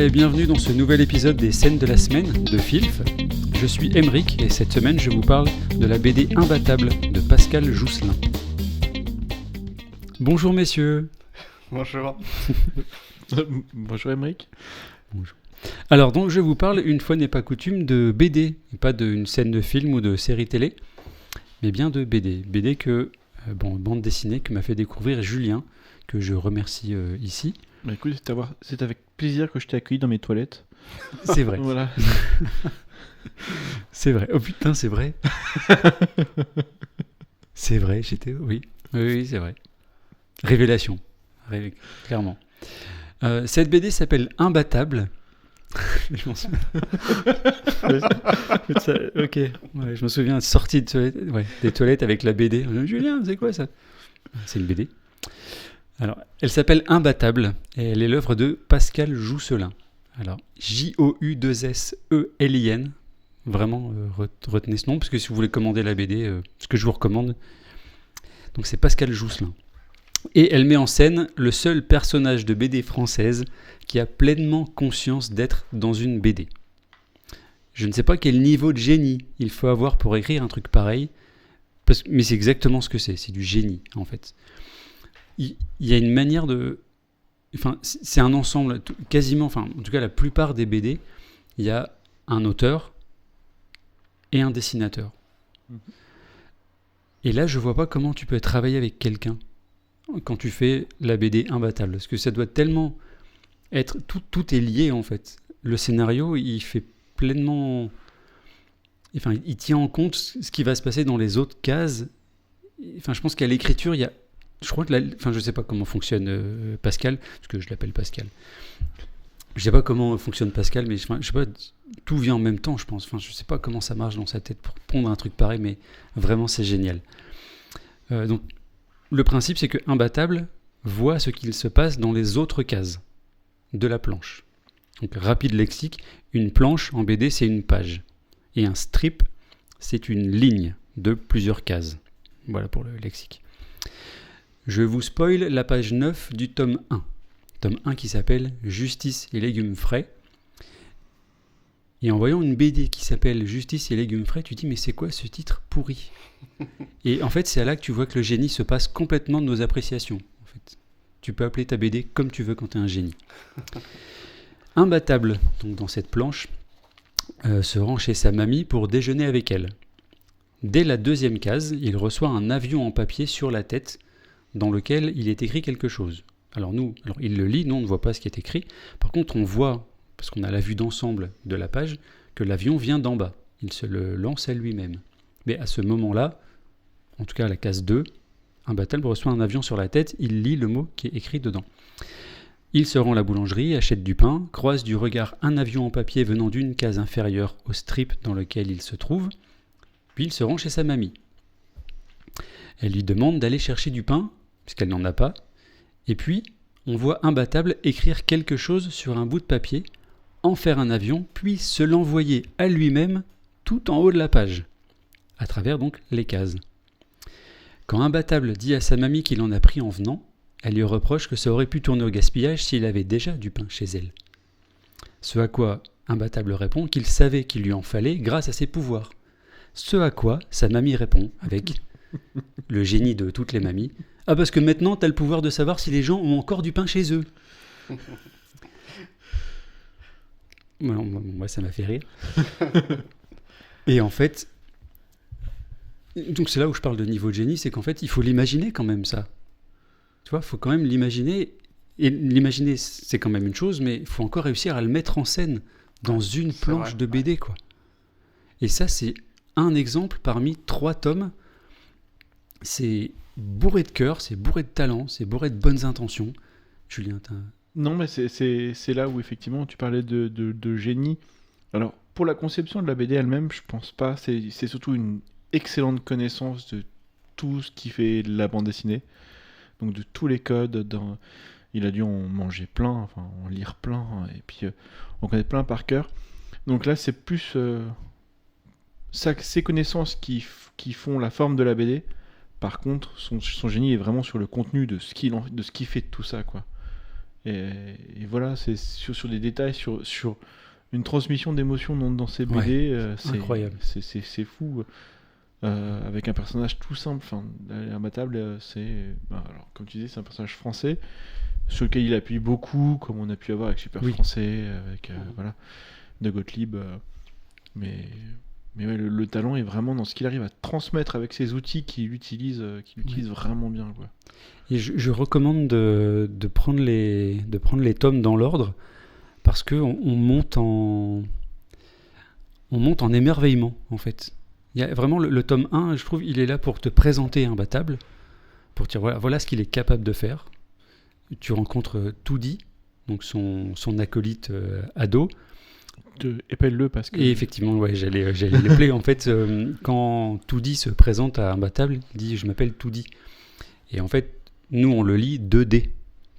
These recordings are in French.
et bienvenue dans ce nouvel épisode des scènes de la semaine de Filf. Je suis Emeric et cette semaine je vous parle de la BD Imbattable de Pascal Jousselin. Bonjour messieurs. Bonjour. Bonjour Emeric. Bonjour. Alors donc je vous parle, une fois n'est pas coutume, de BD, pas d'une scène de film ou de série télé, mais bien de BD. BD bande dessinée que m'a fait découvrir Julien, que je remercie ici. Bah écoute, c'est avec plaisir que je t'ai accueilli dans mes toilettes. C'est vrai. Voilà. C'est vrai. Oh putain, c'est vrai. C'est vrai, Oui, c'est vrai. Révélation. Clairement. Cette BD s'appelle Imbattable. Je m'en souviens. Ok. Ouais, je me souviens, sortie de toilette, des toilettes avec la BD. Julien, c'est quoi ça ? C'est une BD. Alors, elle s'appelle Imbattable et elle est l'œuvre de Pascal Jousselin. Alors, Jousselin. Vraiment, retenez ce nom, parce que si vous voulez commander la BD, ce que je vous recommande, donc c'est Pascal Jousselin. Et elle met en scène le seul personnage de BD française qui a pleinement conscience d'être dans une BD. Je ne sais pas quel niveau de génie il faut avoir pour écrire un truc pareil, mais c'est exactement ce que c'est du génie en fait. Il y a une manière de... Enfin, c'est un ensemble, quasiment, enfin, en tout cas la plupart des BD, il y a un auteur et un dessinateur. Et là, je vois pas comment tu peux travailler avec quelqu'un quand tu fais la BD Imbattable, parce que ça doit tellement être... Tout est lié, en fait. Le scénario, il fait pleinement... Enfin, il tient en compte ce qui va se passer dans les autres cases. Enfin, je pense qu'à l'écriture, il y a... Je crois que je sais pas comment fonctionne Pascal, parce que je l'appelle Pascal. Je sais pas comment fonctionne Pascal, mais je sais pas, tout vient en même temps, je pense. Enfin, je sais pas comment ça marche dans sa tête pour pondre un truc pareil, mais vraiment c'est génial. Donc, le principe, c'est que Imbattable voit ce qu'il se passe dans les autres cases de la planche. Donc, rapide lexique, une planche en BD, c'est une page. Et un strip, c'est une ligne de plusieurs cases. Voilà pour le lexique. Je vous spoil la page 9 du tome 1. Tome 1 qui s'appelle Justice et légumes frais. Et en voyant une BD qui s'appelle Justice et légumes frais, tu te dis mais c'est quoi ce titre pourri ? Et en fait c'est là que tu vois que le génie se passe complètement de nos appréciations. En fait. Tu peux appeler ta BD comme tu veux quand tu es un génie. Imbattable, donc dans cette planche, se rend chez sa mamie pour déjeuner avec elle. Dès la deuxième case, il reçoit un avion en papier sur la tête dans lequel il est écrit quelque chose. Alors il le lit, nous on ne voit pas ce qui est écrit. Par contre, on voit, parce qu'on a la vue d'ensemble de la page, que l'avion vient d'en bas. Il se le lance à lui-même. Mais à ce moment-là, en tout cas à la case 2, Imbattable reçoit un avion sur la tête, il lit le mot qui est écrit dedans. Il se rend à la boulangerie, achète du pain, croise du regard un avion en papier venant d'une case inférieure au strip dans lequel il se trouve, puis il se rend chez sa mamie. Elle lui demande d'aller chercher du pain, puisqu'elle n'en a pas, et puis on voit Imbattable écrire quelque chose sur un bout de papier, en faire un avion, puis se l'envoyer à lui-même tout en haut de la page, à travers donc les cases. Quand Imbattable dit à sa mamie qu'il en a pris en venant, elle lui reproche que ça aurait pu tourner au gaspillage s'il avait déjà du pain chez elle. Ce à quoi Imbattable répond qu'il savait qu'il lui en fallait grâce à ses pouvoirs. Ce à quoi sa mamie répond, avec le génie de toutes les mamies, « Ah, parce que maintenant, t'as le pouvoir de savoir si les gens ont encore du pain chez eux. » Moi, ça m'a fait rire. Et en fait, donc c'est là où je parle de niveau de génie, c'est qu'en fait, il faut l'imaginer quand même, ça. Tu vois, il faut quand même l'imaginer. Et l'imaginer, c'est quand même une chose, mais il faut encore réussir à le mettre en scène dans une planche de BD, quoi. Et ça, c'est un exemple parmi 3 tomes. C'est bourré de cœur, c'est bourré de talent, c'est bourré de bonnes intentions. Julien, Non, mais c'est là où effectivement tu parlais de génie. Alors, pour la conception de la BD elle-même, je pense pas. C'est surtout une excellente connaissance de tout ce qui fait la bande dessinée. Donc de tous les codes. Il a dû en manger plein, enfin en lire plein, et puis on connaît plein par cœur. Donc là, c'est plus ces connaissances qui font la forme de la BD. Par contre, son génie est vraiment sur le contenu de ce qu'il fait de tout ça, quoi. Et voilà, c'est sur des détails, sur une transmission d'émotions dans ces BD, incroyable. c'est fou. Avec un personnage tout simple, enfin, Imbattable, alors, comme tu disais, c'est un personnage français sur lequel il appuie beaucoup, comme on a pu avoir avec Super Français, avec voilà, de Gottlieb. Mais ouais, le talent est vraiment dans ce qu'il arrive à transmettre avec ses outils qu'il utilise vraiment bien, quoi. Et je recommande de prendre les tomes dans l'ordre, parce qu'on monte en émerveillement, en fait. Il y a vraiment le tome 1, je trouve, il est là pour te présenter Imbattable, pour dire voilà ce qu'il est capable de faire. Tu rencontres Toody, donc son acolyte ado. Épelle-le parce que... Et effectivement, ouais, j'allais l'appeler. En fait, quand Toody se présente à Imbattable, il dit « Je m'appelle Toody ». Et en fait, nous, on le lit 2D,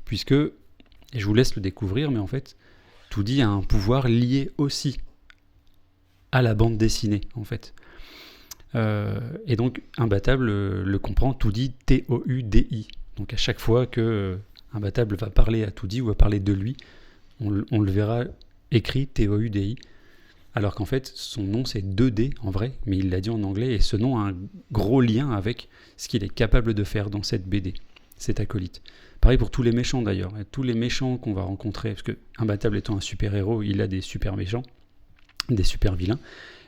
puisque, et je vous laisse le découvrir, mais en fait, Toody a un pouvoir lié aussi à la bande dessinée, en fait. Et donc, Imbattable le comprend, Toody, T-O-U-D-I. Donc, à chaque fois que Imbattable va parler à Toody ou va parler de lui, on le verra écrit T-O-U-D-I. Alors qu'en fait, son nom, c'est 2D en vrai, mais il l'a dit en anglais, et ce nom a un gros lien avec ce qu'il est capable de faire dans cette BD, cet acolyte. Pareil pour tous les méchants d'ailleurs. Tous les méchants qu'on va rencontrer, parce que Imbattable étant un super-héros, il a des super méchants, des super vilains,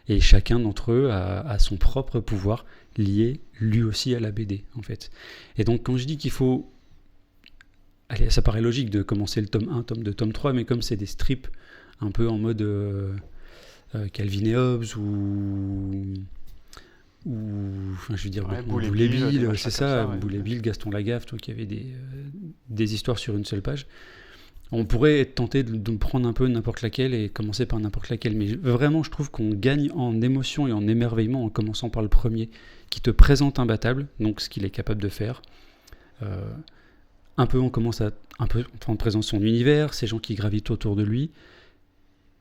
et chacun d'entre eux a son propre pouvoir lié lui aussi à la BD, en fait. Et donc quand je dis qu'il faut... Allez, ça paraît logique de commencer le tome 1, tome 2, tome 3, mais comme c'est des strips un peu en mode Calvin et Hobbes ou enfin, je veux dire, Boule et Bill, c'est ça, ouais. Boule et Bill, Gaston Lagaffe, toi qui avait des histoires sur une seule page. On pourrait être tenté de prendre un peu n'importe laquelle et commencer par n'importe laquelle, mais vraiment je trouve qu'on gagne en émotion et en émerveillement en commençant par le premier, qui te présente Imbattable, donc ce qu'il est capable de faire. Un peu on commence à prendre présence son univers, ces gens qui gravitent autour de lui.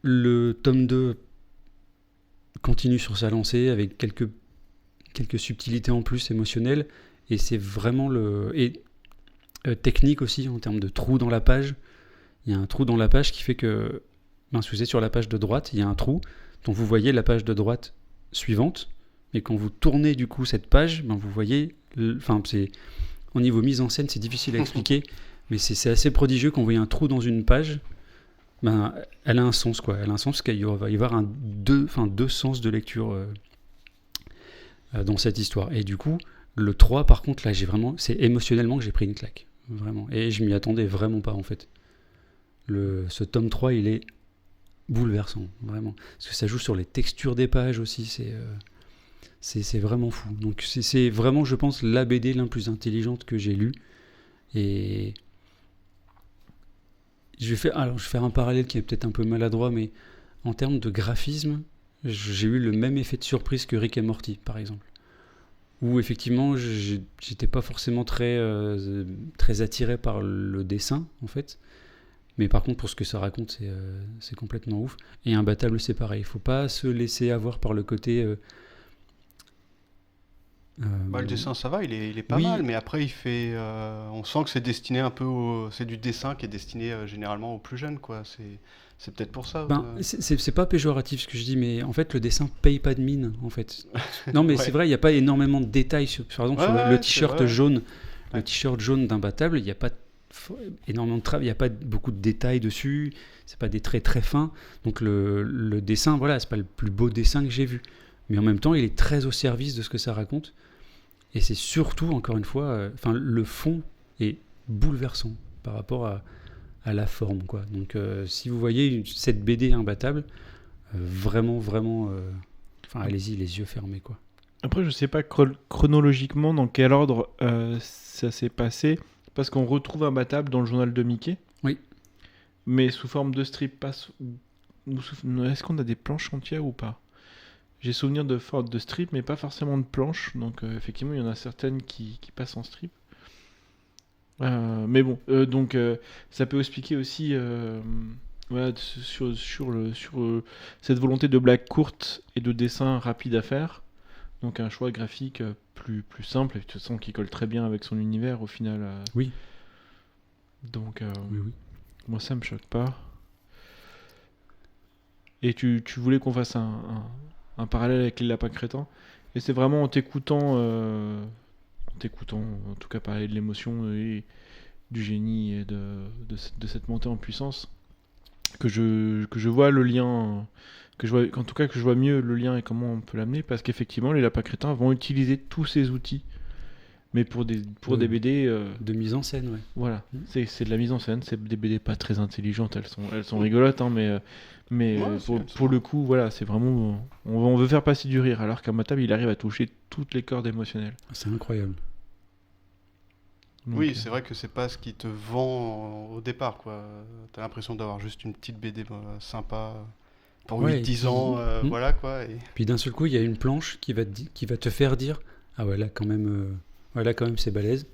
Le tome 2 continue sur sa lancée avec quelques subtilités en plus émotionnelles, et c'est vraiment technique aussi en termes de trous dans la page. Il y a un trou dans la page qui fait que, si vous êtes sur la page de droite, il y a un trou dont vous voyez la page de droite suivante, mais quand vous tournez du coup cette page, vous voyez, c'est au niveau mise en scène, c'est difficile à expliquer, mais c'est assez prodigieux quand vous voyez un trou dans une page. Elle a un sens, quoi. Elle a un sens parce qu'il va y avoir deux sens de lecture dans cette histoire. Et du coup, le 3, par contre, là, c'est émotionnellement que j'ai pris une claque. Vraiment. Et je m'y attendais vraiment pas, en fait. Ce tome 3, il est bouleversant, vraiment. Parce que ça joue sur les textures des pages aussi, c'est vraiment fou. Donc c'est vraiment, je pense, la BD la plus intelligente que j'ai lue. Et je vais faire un parallèle qui est peut-être un peu maladroit, mais en termes de graphisme, j'ai eu le même effet de surprise que Rick et Morty, par exemple. Où effectivement, j'étais pas forcément très attiré par le dessin, en fait. Mais par contre, pour ce que ça raconte, c'est complètement ouf. Et Imbattable, c'est pareil. Il faut pas se laisser avoir par le côté... le dessin, ça va, il est pas mal, mais après, on sent que c'est destiné un peu c'est du dessin qui est destiné généralement aux plus jeunes, quoi. C'est peut-être pour ça. C'est pas péjoratif ce que je dis, mais en fait, le dessin paye pas de mine, en fait. Non, mais Ouais. c'est vrai, il n'y a pas énormément de détails. Par exemple, sur le t-shirt jaune, le t-shirt jaune d'Imbattable, il n'y a pas énormément de travail, il n'y a pas beaucoup de détails dessus, c'est pas des traits très fins. Donc le dessin, voilà, c'est pas le plus beau dessin que j'ai vu. Mais en même temps, il est très au service de ce que ça raconte. Et c'est surtout, encore une fois, le fond est bouleversant par rapport à la forme, quoi. Donc, si vous voyez cette BD Imbattable, vraiment, allez-y, les yeux fermés, quoi. Après, je sais pas chronologiquement dans quel ordre ça s'est passé, parce qu'on retrouve Imbattable dans le journal de Mickey. Oui. Mais sous forme de strip, est-ce qu'on a des planches entières ou pas ? J'ai souvenir de strip, mais pas forcément de planches. Donc, effectivement, il y en a certaines qui passent en strip. Mais bon, donc, ça peut expliquer aussi sur cette volonté de blagues courtes et de dessins rapides à faire. Donc, un choix graphique plus simple, et de toute façon, qui colle très bien avec son univers au final. Oui. Donc, oui. Moi, ça me choque pas. Et tu voulais qu'on fasse un parallèle avec les lapins crétins. Et c'est vraiment en t'écoutant, en tout cas parler de l'émotion et du génie et de cette montée en puissance, que je vois le lien, en tout cas que je vois mieux le lien et comment on peut l'amener, parce qu'effectivement les lapins crétins vont utiliser tous ces outils, mais pour des BD De mise en scène, ouais. voilà, c'est de la mise en scène, c'est des BD pas très intelligentes, elles sont rigolotes, hein, mais Ouais, pour le coup, voilà, c'est vraiment, on veut faire passer du rire, alors qu'Amotable il arrive à toucher toutes les cordes émotionnelles. C'est incroyable. Donc, Oui, c'est vrai que c'est pas ce qui te vend au départ, quoi. T'as l'impression d'avoir juste une petite BD sympa pour Ouais, 8-10 ans, voilà, quoi. Et... Puis d'un seul coup, il y a une planche qui va te faire dire ah ouais, là quand même, c'est balèze.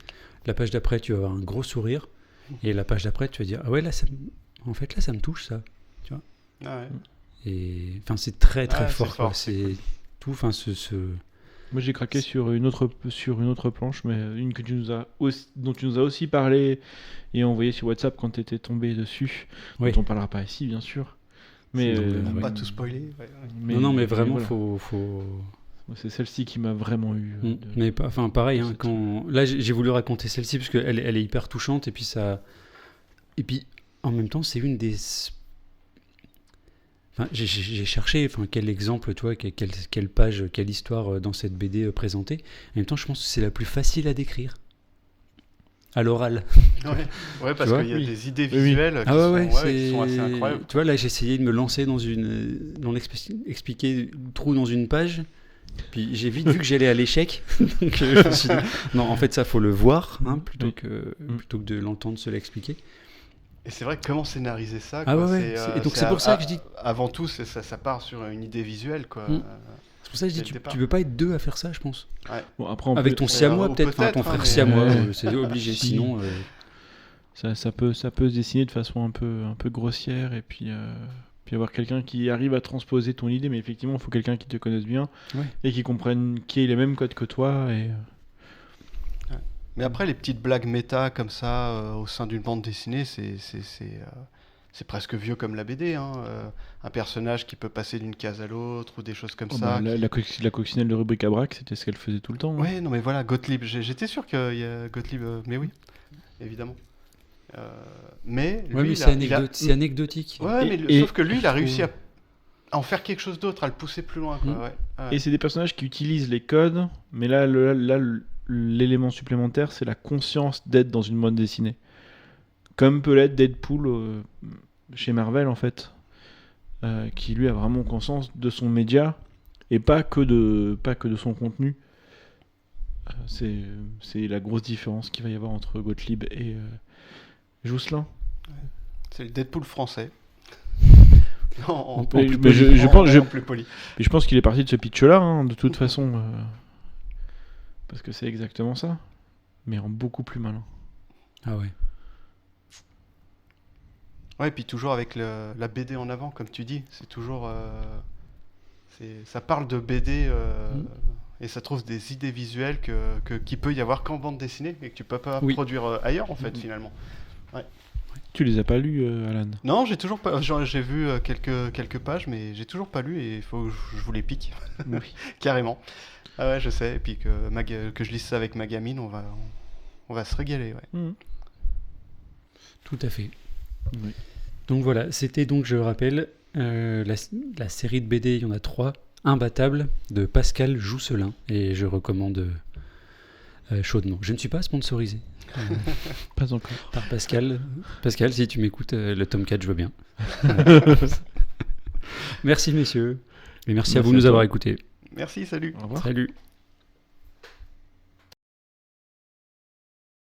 La page d'après, tu vas avoir un gros sourire. Et la page d'après, tu vas dire ah ouais, là, en fait, là, ça me touche, ça. Ah ouais. Et enfin, c'est très très Ouais, c'est fort, quoi. fort, c'est C'est tout. Enfin, moi j'ai craqué sur une autre planche, mais une dont tu nous as aussi parlé et envoyé sur WhatsApp quand tu étais tombé dessus, Oui. dont on parlera pas ici bien sûr. Mais C'est dans On va ouais. pas tout spoiler. Ouais. non, mais vraiment, voilà. faut... C'est celle-ci qui m'a vraiment eu. Mais enfin, pareil, hein, cette- quand... là, j'ai voulu raconter celle-ci parce qu'elle elle est hyper touchante et puis ça... Et puis, en même temps, c'est une des... Enfin, j'ai cherché quel exemple, toi, quelle page, quelle histoire dans cette BD présentée. En même temps, je pense que c'est la plus facile à décrire. À l'oral. Ouais, parce vois qu'il y a Oui. des idées Oui, oui. visuelles qui, Ah ouais, qui sont assez incroyables. Tu vois, là, j'ai essayé de me lancer expliquer trop dans une page. Puis j'ai vite vu que j'allais à l'échec. Donc je me suis dit, non, en fait, ça, faut le voir plutôt Oui. que de l'entendre se l'expliquer. Et c'est vrai que comment scénariser ça, Ah quoi, ouais. Et donc c'est pour ça que je dis. Avant tout, ça part sur une idée visuelle, quoi. C'est pour ça que je dis, dès le départ. tu peux pas être deux à faire ça, je pense. Bon, après, on Avec peut- ton siamois, ou peut-être, enfin, ton peut-être, frère mais- siamois, Ouais. c'est obligé. Si. Sinon, ça peut se dessiner de façon un peu grossière et puis avoir quelqu'un qui arrive à transposer ton idée, mais effectivement, il faut quelqu'un qui te connaisse bien Ouais. et qui comprenne qui ait les mêmes codes que toi. Et Mais après, les petites blagues méta comme ça au sein d'une bande dessinée, c'est presque vieux comme la BD. Hein. Un personnage qui peut passer d'une case à l'autre ou des choses comme ça. la coccinelle de rubrique à braque, c'était ce qu'elle faisait tout le temps. hein. Ouais, non mais voilà, Gottlieb. J'étais sûr qu'il y a Gottlieb, mais oui, évidemment. Mais lui, ouais, mais il a- c'est anecdotique. Ouais, mais Et- sauf que lui, il a réussi à en faire quelque chose d'autre, à le pousser plus loin. Quoi, Mm. ouais. Ouais. Et c'est des personnages qui utilisent les codes, mais là, l'élément supplémentaire, c'est la conscience d'être dans une bande dessinée. Comme peut l'être Deadpool chez Marvel, en fait, qui lui a vraiment conscience de son média et pas que de son contenu. C'est la grosse différence qu'il va y avoir entre Gottlieb et Jousselin. C'est le Deadpool français. En Mais plus je poli. pense- En plus poli. Et je pense qu'il est parti de ce pitch-là, hein, de toute façon. Parce que c'est exactement ça. Mais en beaucoup plus malin. Ah ouais. Ouais, et puis toujours avec la BD en avant, comme tu dis. C'est toujours. Ça parle de BD et ça trouve des idées visuelles qu'il peut y avoir qu'en bande dessinée et que tu peux pas Oui. produire ailleurs, en fait, finalement. Tu les as pas lus, Alan? Non, j'ai toujours pas. J'ai vu quelques pages, mais j'ai toujours pas lu et il faut que je vous les pique. Oui. Carrément. Ah ouais, je sais. Et puis que je lise ça avec ma gamine, on va se régaler. Ouais. Mhm. Tout à fait. Oui. Donc voilà, c'était donc, je rappelle, la série de BD, il y en a 3. Imbattable de Pascal Jousselin. Et je recommande chaudement. Je ne suis pas sponsorisé Pas encore. par Pascal. Pascal, si tu m'écoutes, le tome 4, je veux bien. Merci messieurs. Et merci à Merci vous à de nous toi. avoir écoutés. Merci, salut. Au revoir. Salut.